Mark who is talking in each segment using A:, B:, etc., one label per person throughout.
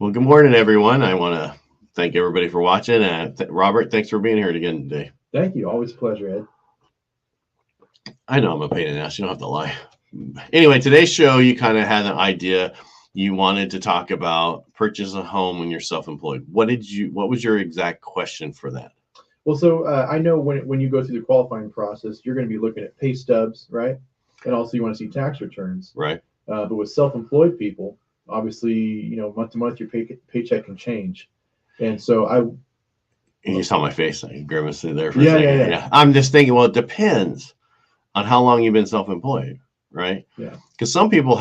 A: Well, good morning, everyone. I want to thank everybody for watching. And Robert, thanks for being here again today.
B: Thank you. Always a pleasure, Ed.
A: I know I'm a pain in the ass. You don't have to lie. Anyway, today's show, you kind of had an idea. You wanted to talk about purchase a home when you're self-employed. What was your exact question for that?
B: Well, so I know when you go through the qualifying process, you're going to be looking at pay stubs, right? And also you want to see tax returns.
A: Right.
B: But with self-employed people, obviously, month to month, your paycheck can change. And so
A: You saw my face. I grimaced there for
B: a
A: second.
B: Yeah.
A: I'm just thinking, well, it depends on how long you've been self-employed, right?
B: Yeah.
A: Because some people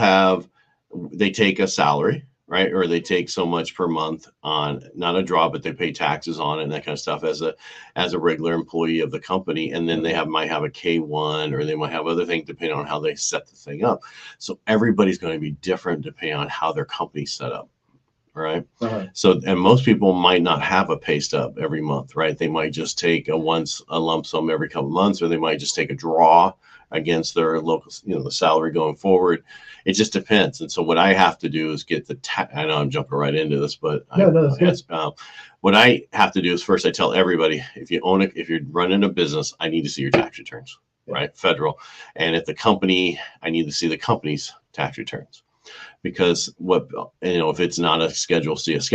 A: they take a salary, right? Or they take so much per month on, not a draw, but they pay taxes on it and that kind of stuff as a regular employee of the company. And then they might have a K1, or they might have other things depending on how they set the thing up. So everybody's going to be different depending on how their company's set up. Right.
B: Uh-huh.
A: So, and most people might not have a pay stub every month, right? They might just take a lump sum every couple of months, or they might just take a draw against their local, the salary going forward. It just depends. And so what I have to do is get I know I'm jumping right into this, but what I have to do is first I tell everybody, if you're running a business, I need to see your tax returns, right? Federal. And if I need to see the company's tax returns. Because if it's not a Schedule C is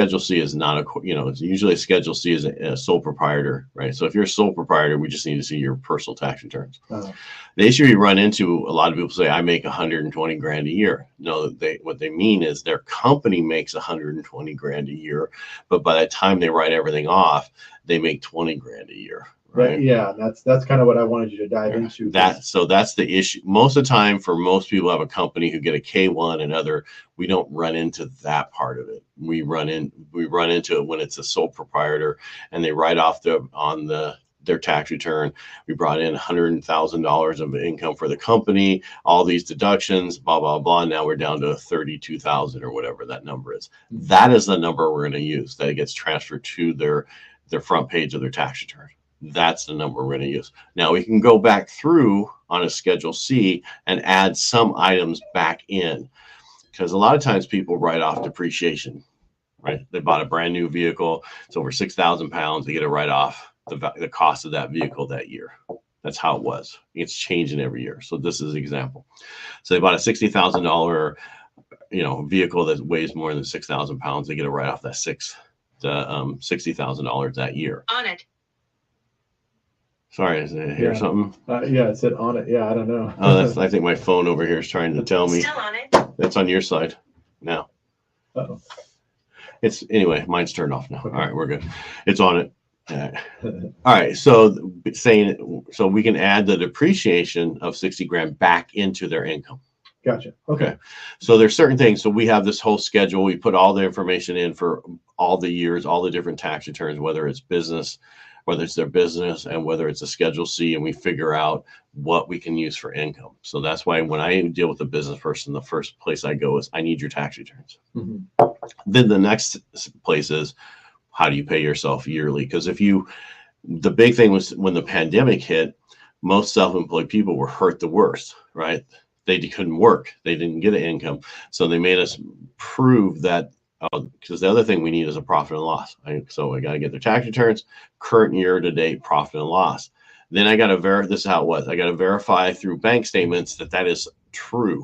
A: not it's usually a Schedule C is a sole proprietor, right? So if you're a sole proprietor, we just need to see your personal tax returns.
B: Uh-huh.
A: The issue you run into, a lot of people say, I make 120 grand a year. No, what they mean is their company makes 120 grand a year, but by the time they write everything off, they make 20 grand a year. Right.
B: Yeah, that's kind of what I wanted you to dive into.
A: So that's the issue. Most of the time, for most people who have a company who get a K1 and other, we don't run into that part of it. We run into it when it's a sole proprietor and they write off their tax return. We brought in $100,000 of income for the company, all these deductions, blah, blah, blah. Now we're down to 32,000 or whatever that number is. That is the number we're going to use that gets transferred to their front page of their tax return. That's the number we're going to use. Now we can go back through on a Schedule C and add some items back in, because a lot of times people write off depreciation, right? They bought a brand new vehicle. It's over 6,000 pounds. They get to write off the cost of that vehicle that year. That's how it was. It's changing every year. So this is an example. So they bought a $60,000, vehicle that weighs more than 6,000 pounds. They get to write off that $60,000 that year.
C: On it.
A: Sorry, is it here something?
B: Yeah, it said on it. Yeah, I don't know.
A: I think my phone over here is trying to tell me.
C: Still on it.
A: That's on your side now.
B: Uh-oh.
A: Anyway, mine's turned off now. All right, we're good. It's on it. All right, so we can add the depreciation of 60 grand back into their income.
B: Gotcha. Okay.
A: So there's certain things. So we have this whole schedule. We put all the information in for all the years, all the different tax returns, whether it's their business and whether it's a Schedule C, and we figure out what we can use for income. So that's why when I deal with a business person, the first place I go is, I need your tax returns.
B: Mm-hmm.
A: Then the next place is, how do you pay yourself yearly? Because the big thing was when the pandemic hit, most self-employed people were hurt the worst, right? They couldn't work. They didn't get an income. So they made us prove that, because the other thing we need is a profit and loss. So I got to get their tax returns, current year to date profit and loss. Then I got to this is how it was. I got to verify through bank statements that is true,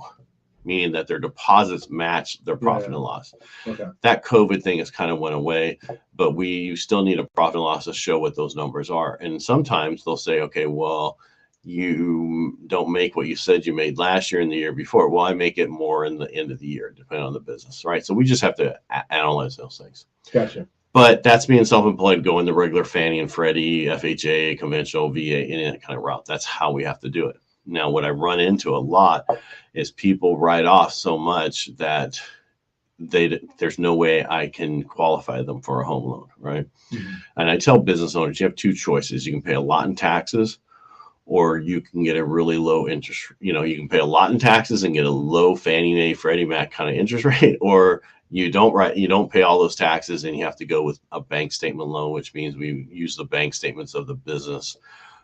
A: meaning that their deposits match their profit and loss.
B: Okay.
A: That COVID thing has kind of went away, but you still need a profit and loss to show what those numbers are. And sometimes they'll say, okay, well, you don't make what you said you made last year and the year before. Well, I make it more in the end of the year, depending on the business, right? So we just have to analyze those things.
B: Gotcha.
A: But that's being self-employed, going the regular Fannie and Freddie, FHA, conventional, VA, any that kind of route. That's how we have to do it. Now, what I run into a lot is people write off so much that there's no way I can qualify them for a home loan, right? Mm-hmm. And I tell business owners, you have two choices. You can pay a lot in taxes, or you can get a really low interest. You can pay a lot in taxes and get a low Fannie Mae, Freddie Mac kind of interest rate, or you don't pay all those taxes and you have to go with a bank statement loan, which means we use the bank statements of the business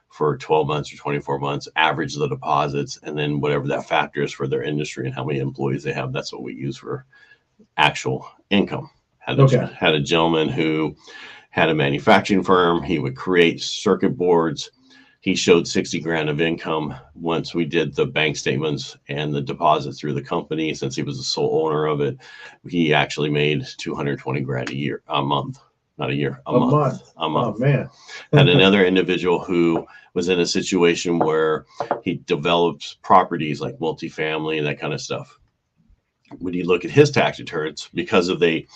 A: for 12 months or 24 months, average the deposits, and then whatever that factor is for their industry and how many employees they have, that's what we use for actual income. Had a gentleman who had a manufacturing firm. He would create circuit boards. He showed 60 grand of income once we did the bank statements and the deposit through the company. Since he was the sole owner of it, he actually made 220 grand a month, not a year, a month.
B: Oh man.
A: Had another individual who was in a situation where he developed properties like multifamily and that kind of stuff. When you look at his tax returns, because they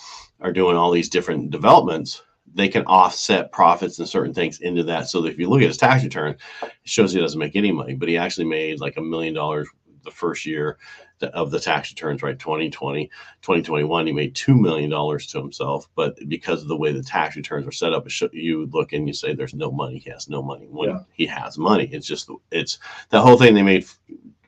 A: are doing all these different developments, they can offset profits and certain things into that. So that if you look at his tax return, it shows he doesn't make any money, but he actually made like $1 million the first year of the tax returns, right? 2020, 2021, he made $2 million to himself. But because of the way the tax returns are set up, you look and you say there's no money. He has no money. When he has money, it's that whole thing they made.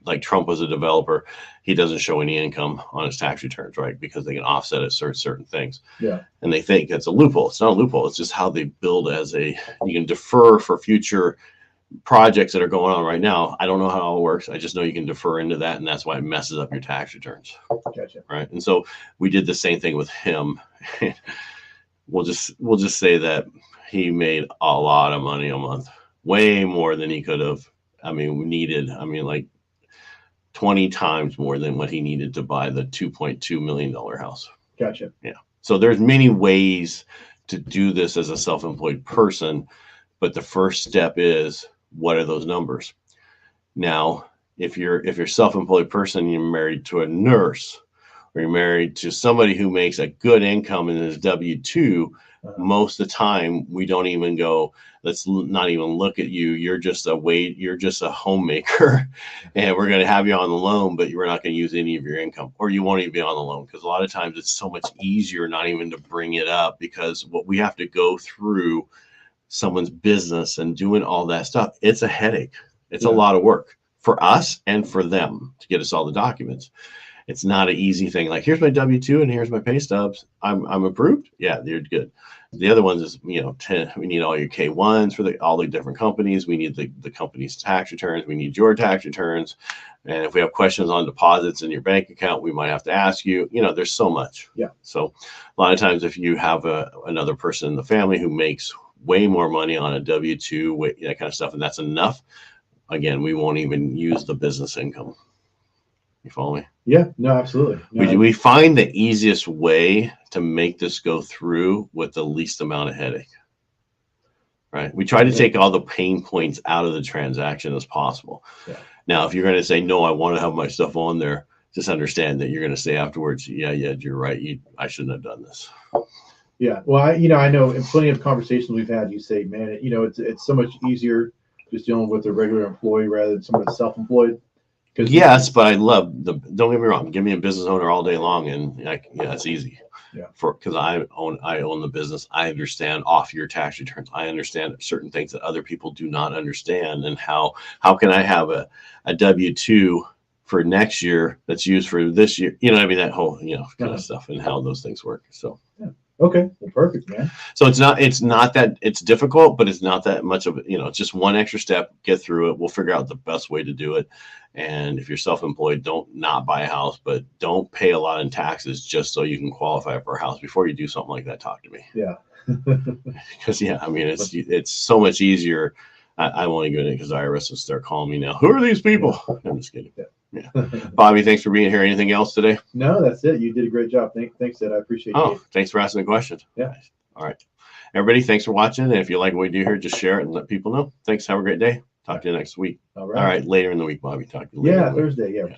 A: Like Trump was a developer, he doesn't show any income on his tax returns, right? Because they can offset it certain things.
B: Yeah.
A: And they think it's a loophole. It's not a loophole. It's just how they build you can defer for future projects that are going on right now. I don't know how it works. I just know you can defer into that, and that's why it messes up your tax returns.
B: Gotcha.
A: Right. And so we did the same thing with him. We'll just say that he made a lot of money a month, way more than he could have. Like 20 times more than what he needed to buy the $2.2 million house.
B: Gotcha.
A: Yeah. So there's many ways to do this as a self-employed person, but the first step is, what are those numbers? Now, if you're a self-employed person, you're married to a nurse, or you're married to somebody who makes a good income and is W-2, most of the time we don't even go, let's not even look at you. You're just a homemaker and we're going to have you on the loan, but we're not going to use any of your income, or you won't even be on the loan. Because a lot of times it's so much easier not even to bring it up, because what we have to go through someone's business and doing all that stuff, it's a headache. It's a lot of work for us and for them to get us all the documents. It's not an easy thing. Like, here's my W-2 and here's my pay stubs. I'm approved. Yeah, they're good. The other ones is, we need all your K-1s for all the different companies. We need the company's tax returns. We need your tax returns. And if we have questions on deposits in your bank account, we might have to ask you. There's so much.
B: Yeah.
A: So a lot of times if you have another person in the family who makes way more money on a W-2, that kind of stuff, and that's enough, again, we won't even use the business income. You follow me?
B: Yeah, no, absolutely. No,
A: we find the easiest way to make this go through with the least amount of headache, right? We try to take all the pain points out of the transaction as possible. Yeah. Now, if you're going to say, no, I want to have my stuff on there, just understand that you're going to say afterwards, yeah, you're right. I shouldn't have done this.
B: Yeah. Well, I know in plenty of conversations we've had, you say, man, it's so much easier just dealing with a regular employee rather than someone that's self-employed.
A: Yes, but I love don't get me wrong. Give me a business owner all day long, and it's easy. Yeah. Because I own the business. I understand off your tax returns. I understand certain things that other people do not understand, and how can I have a W-2 for next year that's used for this year? That whole kind of stuff, and how those things work. So.
B: Yeah. Okay. Well, perfect, man.
A: So it's not that it's difficult, but it's not that much of it. It's just one extra step. Get through it. We'll figure out the best way to do it. And if you're self-employed, don't not buy a house, but don't pay a lot in taxes just so you can qualify for a house. Before you do something like that, talk to me.
B: Yeah.
A: Because it's so much easier. I won't even do it because the IRS will start calling me now. Who are these people? I'm just kidding. Yeah. Bobby, thanks for being here. Anything else today?
B: No, that's it. You did a great job. Thanks, Ed. I appreciate you.
A: Thanks for asking the question.
B: Yeah.
A: All right. Everybody, thanks for watching. And if you like what we do here, just share it and let people know. Thanks. Have a great day. Talk to you next week.
B: All right.
A: All right. Later in the week, Bobby. Talk to you later.
B: Yeah, Thursday. Yeah.